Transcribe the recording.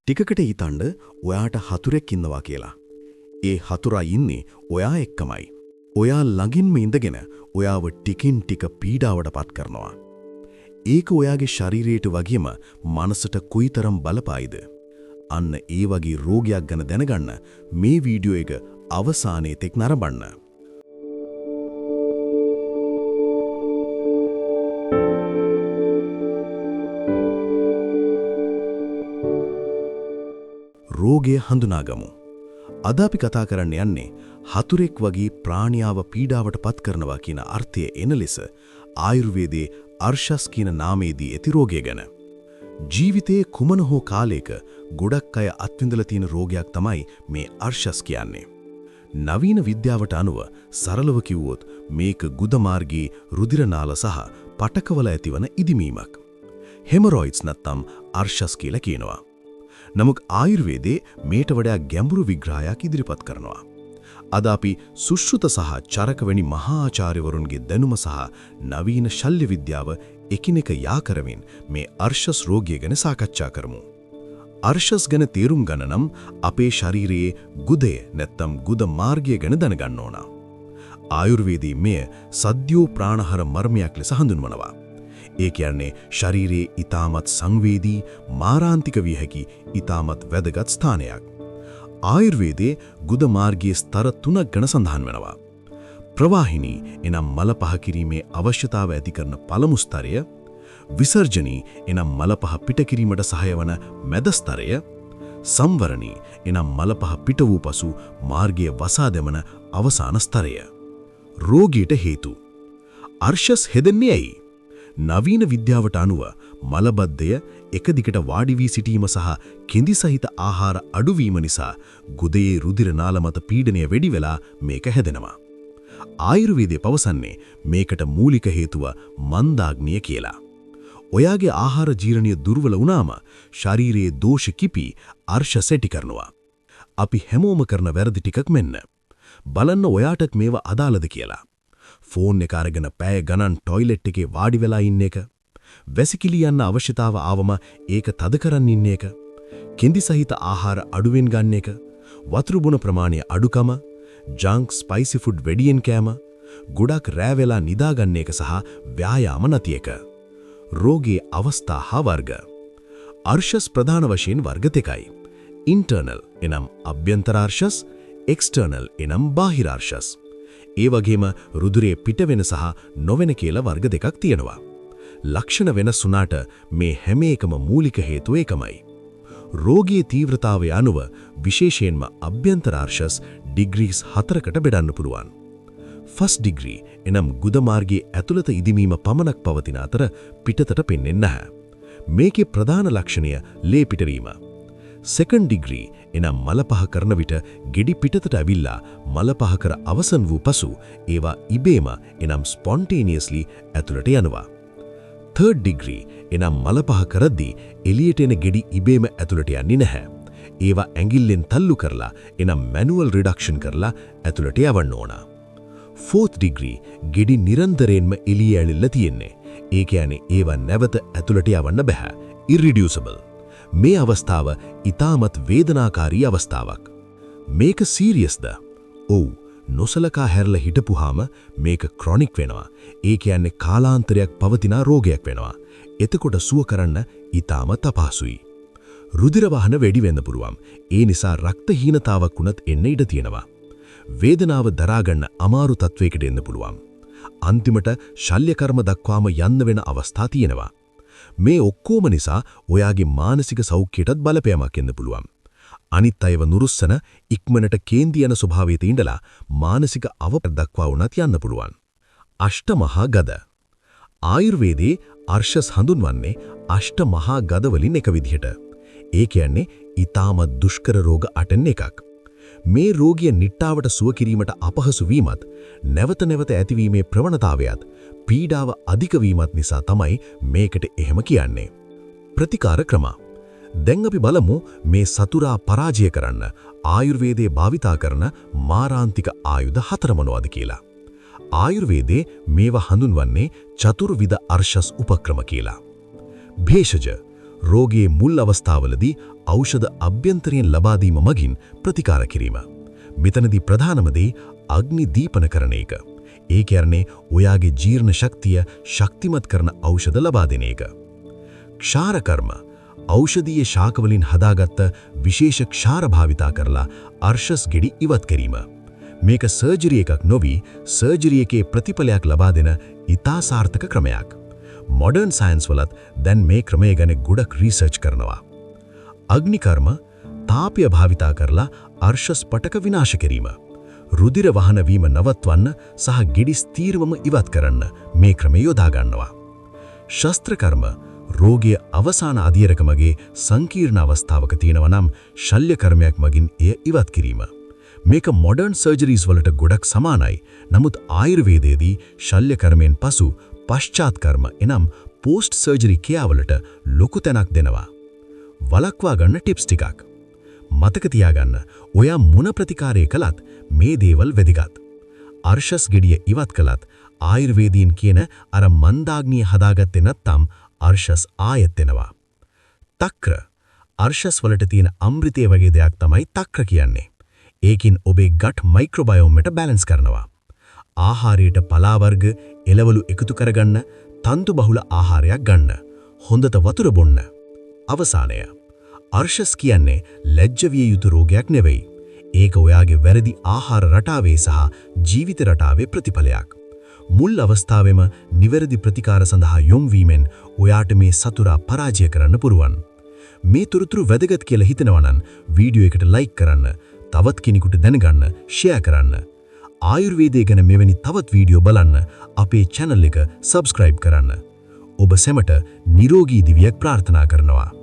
ටිකකට හිතන්න ඔයාට හතුරෙක් ඉන්නවා කියලා. ඒ හතුරා ඉන්නේ ඔයා එක්කමයි. ඔයා ළඟින්ම ඉඳගෙන ඔයාව ටිකින් ටික පීඩාවට පත් කරනවා. ඒක ඔයාගේ ශරීරයට වගේම මනසට කොයිතරම් බලපායිද? අන්න ඒ වගේ රෝගයක් ගැන දැනගන්න මේ වීඩියෝ එක අවසානයේ තෙක් නරඹන්න. රෝගය හඳුනාගමු. අද අපි කතා කරන්න යන්නේ හතුරෙක් වගේ ප්‍රාණියාව පීඩාවට පත් කරනවා කියන අර්ථය එන ලෙස ආයුර්වේදයේ අර්ශස් කියන නාමයේදී ඇති රෝගය ගැන. ජීවිතයේ කුමන හෝ කාලයක ගොඩක් අය අත්විඳලා තියෙන රෝගයක් තමයි මේ අර්ශස් කියන්නේ. නවීන විද්‍යාවට අනුව සරලව කිව්වොත් මේක ගුද මාර්ගයේ රුධිර නාල සහ පටකවල ඇතිවන ඉදිමීමක්. හෙමරොයිඩ්ස් නැත්නම් අර්ශස් කියලා කියනවා. නමුත් ආයුර්වේදයේ මේට වඩා ගැඹුරු විග්‍රහයක් ඉදිරිපත් කරනවා. අද අපි සුශ්‍රුත සහ චරක වැනි මහා ආචාර්යවරුන්ගේ දැනුම සහ නවීන ශල්‍ය විද්‍යාව එකිනෙක යා කරමින් මේ අර්ශස් රෝගය ගැන සාකච්ඡා කරමු. අර්ශස් ගැන තේරුම් ගන්න නම් අපේ ශරීරයේ ගුදය නැත්නම් ගුද මාර්ගය ගැන දැනගන්න ඕන. ආයුර්වේදයේ මෙය සද්‍යෝ ප්‍රාණහර මර්මයක් ලෙස හඳුන්වනවා. ඒ කියන්නේ ශරීරයේ ඊටමත් සංවේදී මාරාන්තික විය හැකි ඊටමත් වැදගත් ස්ථානයක්. ආයුර්වේදයේ ගුද මාර්ගයේ ස්තර 3ක් ගැන සඳහන් වෙනවා. ප්‍රවාහිනී එනම් මල පහ කිරීමේ අවශ්‍යතාව ඇති කරන පළමු ස්තරය, විසර්ජනී එනම් මල පහ පිට කිරීමට සහාය වන මැද ස්තරය, සංවරණී එනම් මල පහ පිට වූ පසු මාර්ගයේ වසා දැමන අවසාන ස්තරය. රෝගීට හේතු. අර්ශස් හෙදෙන්නේ ඇයි? නවීන විද්‍යාවට අනුව මලබද්ධය එක දිගට වාඩි වී සිටීම සහ කිඳි සහිත ආහාර අඩුවීම නිසා ගුදයේ රුධිර නාල මත පීඩනය වැඩි වෙලා මේක හැදෙනවා. ආයුර්වේදයේ පවසන්නේ මේකට මූලික හේතුව මන්දාග්නිය කියලා. ඔයාගේ ආහාර ජීර්ණය දුර්වල වුණාම ශරීරයේ දෝෂ කිපි අර්ශස් ඇති කරනවා. අපි හැමෝම කරන වැරදි ටිකක් මෙන්න. බලන්න ඔයාටත් මේවා අදාළද කියලා. ෆෝන් එක අරගෙන පැය ගණන් টয়ලට් එකේ වාඩි වෙලා ඉන්න එක, වැසිකිලි යන්න අවශ්‍යතාව ආවම ඒක තද කරන් ඉන්න එක, කිඳි සහිත ආහාර අඩුවෙන් ගන්න එක, වතුර බොන ප්‍රමාණය අඩුකම, ජංක් ස්පයිසි ෆුඩ් වැඩියෙන් කෑම, ගොඩක් රෑ වෙලා නිදා ගන්න එක සහ ව්‍යායාම නැති එක. රෝගයේ අවස්ථා හා වර්ග. අර්ශස් ප්‍රධාන වශයෙන් වර්ග දෙකයි. ඉන්ටර්නල් එනම් අභ්‍යන්තර අර්ශස්, එක්ස්ටර්නල් එනම් බාහිර අර්ශස්. ඒ වගේම රුධිරයේ පිට වෙන සහ නොවෙන කියලා වර්ග දෙකක් තියෙනවා. ලක්ෂණ වෙනස් වුණාට මේ හැම එකම මූලික හේතුව එකමයි. රෝගයේ තීව්‍රතාවය අනුව විශේෂයෙන්ම අභ්‍යන්තර අර්ශස් ඩිග්‍රීස් 4කට බෙදන්න පුළුවන්. ෆස්ට් ඩිග්‍රී එනම් ගුද මාර්ගයේ ඇතුළත ඉදිමීම පමණක් පවතින අතර පිටතට පෙනෙන්නේ නැහැ. මේකේ ප්‍රධාන ලක්ෂණය ලේ පිටවීම. සෙකන්ඩ් ඩිග්‍රී එනම් මල පහ කරන විට ගෙඩි පිටතට ඇවිල්ලා මල පහ කර අවසන් වූ පසු ඒවා ඉබේම එනම් ස්පොන්ටේනියස්ලි ඇතුළට යනවා. තර්ඩ් ඩිග්‍රී එනම් මල පහ කරද්දී එළියට එන ගෙඩි ඉබේම ඇතුළට යන්නේ නැහැ. ඒවා ඇඟිල්ලෙන් තල්ලු කරලා එනම් මැනුවල් රිඩක්ෂන් කරලා ඇතුළට යවන්න ඕන. ෆෝර්ත් ඩිග්‍රී ගෙඩි නිරන්තරයෙන්ම එළිය ඇවිල්ලා තියෙන්නේ. ඒ කියන්නේ ඒවා නැවත ඇතුළට යවන්න බෑ. ඉරිඩියුසබල්. මේ අවස්ථාව ඊටමත් වේදනාකාරී අවස්ථාවක්. මේක සීරියස්ද? ඔව්. නොසලකා හැරලා හිටපුවාම මේක ක්‍රොනික් වෙනවා. ඒ කියන්නේ කාලාන්තරයක් පවතින රෝගයක් වෙනවා. එතකොට සුව කරන්න ඊටමත් අපහසුයි. රුධිර වහන වැඩි වෙන්න පුළුවන්. ඒ නිසා රක්තහීනතාවක් වුණත් එන්න ඉඩ තියෙනවා. වේදනාව දරා ගන්න අමාරු තත්වයකට එන්න පුළුවන්. අන්තිමට ශල්‍ය කර්ම දක්වාම යන්න වෙන අවස්ථා තියෙනවා. මේ ඔක්කොම නිසා ඔයාගේ මානසික සෞඛ්‍යයටත් බලපෑමක් එන්න පුළුවන්. අනිත් අයව නුරුස්සන ඉක්මනට කේන්ති යන ස්වභාවයට ඉඳලා මානසික අවපද දක්වා වුණත් යන්න පුළුවන්. අෂ්ටමහා ගද. ආයුර්වේදයේ අර්ශස් හඳුන්වන්නේ අෂ්ටමහා ගද වලින් එක විදිහට. ඒ කියන්නේ ඊටම දුෂ්කර රෝග 8න් එකක්. මේ රෝගිය නිට්ටාවට සුව කිරීමට අපහසු වීමත්, නැවත නැවත ඇතිවීමේ ප්‍රවණතාවයත්, පීඩාව අධික වීමත් නිසා තමයි මේකට එහෙම කියන්නේ. ප්‍රතිකාර ක්‍රම. දැන් අපි බලමු මේ සතුරා පරාජය කරන්න ආයුර්වේදයේ භාවිතා කරන මාරාන්තික ආයුධ 4 මොනවද කියලා. ආයුර්වේදයේ මේවා හඳුන්වන්නේ චතුර්විධ අර්ශස් උපක්‍රම කියලා. භේෂජ රෝගයේ මුල් අවස්ථාවලදී ඖෂධ අභ්‍යන්තරයෙන් ලබා දීම මගින් ප්‍රතිකාර කිරීම. මෙතනදී ප්‍රධානම දේ අග්නි දීපන කරන එක. ඒ කියන්නේ ඔයාගේ ජීර්ණ ශක්තිය ශක්තිමත් කරන ඖෂධ ලබා දෙන එක. ක්ෂාර කර්ම ඖෂධීය ශාක වලින් හදාගත්ත විශේෂ ක්ෂාර භාවිතා කරලා අර්ශස් ගෙඩි ඉවත් කිරීම. මේක සර්ජරි එකක් නොවි සර්ජරි එකේ ප්‍රතිඵලයක් ලබා දෙන ඉතා සාර්ථක ක්‍රමයක්. මොඩර්න් සයන්ස් වලත් දැන් මේ ක්‍රමය ගැන ගොඩක් රිසර්ච් කරනවා. අග්නි කර්ම තාපය භාවිතා කරලා අර්ශස් පටක විනාශ කිරීම. රුධිර වහන වීම නවත්වන්න සහ ගෙඩි ස්ථීරවම ඉවත් කරන්න මේ ක්‍රමය යොදා ගන්නවා. ශස්ත්‍ර කර්ම රෝගයේ අවසාන අධීරකමගේ සංකීර්ණ අවස්ථාවක තියෙනවා නම් ශල්‍ය කර්මයක් මගින් එය ඉවත් කිරීම. මේක මොඩර්න් සර්ජරිස් වලට ගොඩක් සමානයි. නමුත් ආයුර්වේදයේදී ශල්‍ය කර්මෙන් පසු පශ්චාත් කර්ම එනම් පෝස්ට් සර්ජරි කෙයාවලට ලොකු තැනක් දෙනවා. වළක්වා ගන්න ටිප්ස් ටිකක්. මතක තියාගන්න ඔයා මොන ප්‍රතිකාරය කළත් මේ දේවල් වැදගත්. අර්ශස් ගෙඩිය ඉවත් කළත් ආයුර්වේදීන් කියන අර මන්දාග්නිය හදාගත්තේ නැත්නම් අර්ශස් ආයෙත් එනවා. තක්‍ර අර්ශස් වලට තියෙන අමෘතය වගේ දෙයක් තමයි තක්‍ර කියන්නේ. ඒකින් ඔබේ ගට් මයික්‍රොබයෝම් එක බැලන්ස් කරනවා. ආහාරයට පලා වර්ග එළවලු එකතු කරගන්න, තන්තු බහුල ආහාරයක් ගන්න, හොඳට වතුර බොන්න. අවසානය අර්ශස් කියන්නේ ලැජ්ජ විය යුතු රෝගයක් නෙවෙයි. ඒක ඔයාගේ වැරදි ආහාර රටාවේ සහ ජීවිත රටාවේ ප්‍රතිඵලයක්. මුල් අවස්ථාවෙම නිවැරදි ප්‍රතිකාර සඳහා යොමු වීමෙන් ඔයාට මේ සතුරා පරාජය කරන්න පුරුවන්. මේ තොරතුරු වැදගත් කියලා හිතනවා නම් වීඩියෝ එකට ලයික් කරන්න, තවත් කෙනෙකුට දැනගන්න ෂෙයා කරන්න. ආයුර්වේදය ගැන මෙවැනි තවත් වීඩියෝ බලන්න අපේ channel එක subscribe කරන්න. ඔබ සැමට නිරෝගී දිවියක් ප්‍රාර්ථනා කරනවා.